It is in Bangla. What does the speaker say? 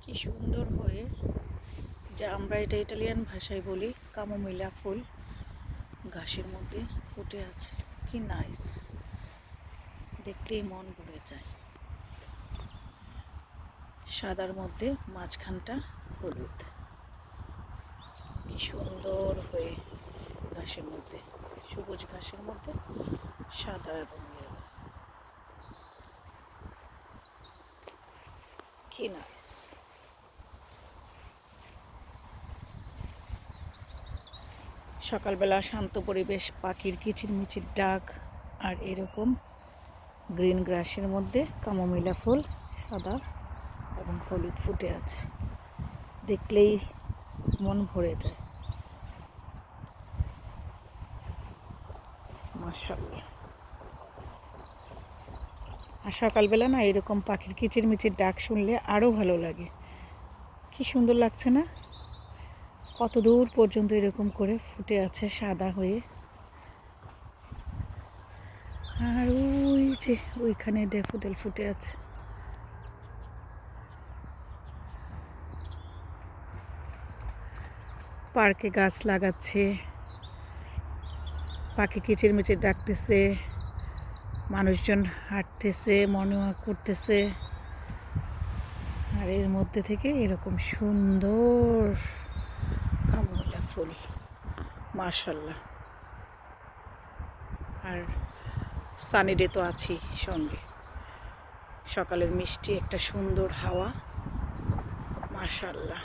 কি সুন্দর হয়ে, যা আমরা এটা ইটালিয়ান ভাষায় বলি কামোমিলা ফুল, ঘাসের মধ্যে ফুটে আছে। কি নাইস, দেখলেই মন ভরে যায়। সাদার মধ্যে মাঝখানটা হলুদ, কি সুন্দর হয়ে ঘাসের মধ্যে, সবুজ ঘাসের মধ্যে সাদা এবং ইয়েলো, কি নাইস। সকালবেলা শান্ত পরিবেশ, পাখির কিচিরমিচির ডাক, আর এরকম গ্রিন গ্রাসের মধ্যে কামোমিলা ফুল সাদা এবং হলুদ ফুটে আছে, দেখলেই মন ভরে যায়। মাশাআল্লাহ। আর সকালবেলা না এরকম পাখির কিচিরমিচির ডাক শুনলে আরও ভালো লাগে। কি সুন্দর লাগছে না? কত দূর পর্যন্ত এরকম করে ফুটে আছে সাদা হয়ে। আর ওই যে ওইখানে ড্যাফোডিল ফুটে আছে। পার্কে গাছ লাগাচ্ছে, পাখি কিচিরমিচির ডাকতেছে, মানুষজন হাঁটতেছে, মর্নিং ওয়াক করতেছে, আর এর মধ্যে থেকে এরকম সুন্দর কামোমিলা ফুল, মাশাআল্লাহ। আর সানি ডে তো আছেই সঙ্গে, সকালের মিষ্টি একটা সুন্দর হাওয়া, মাশাআল্লাহ।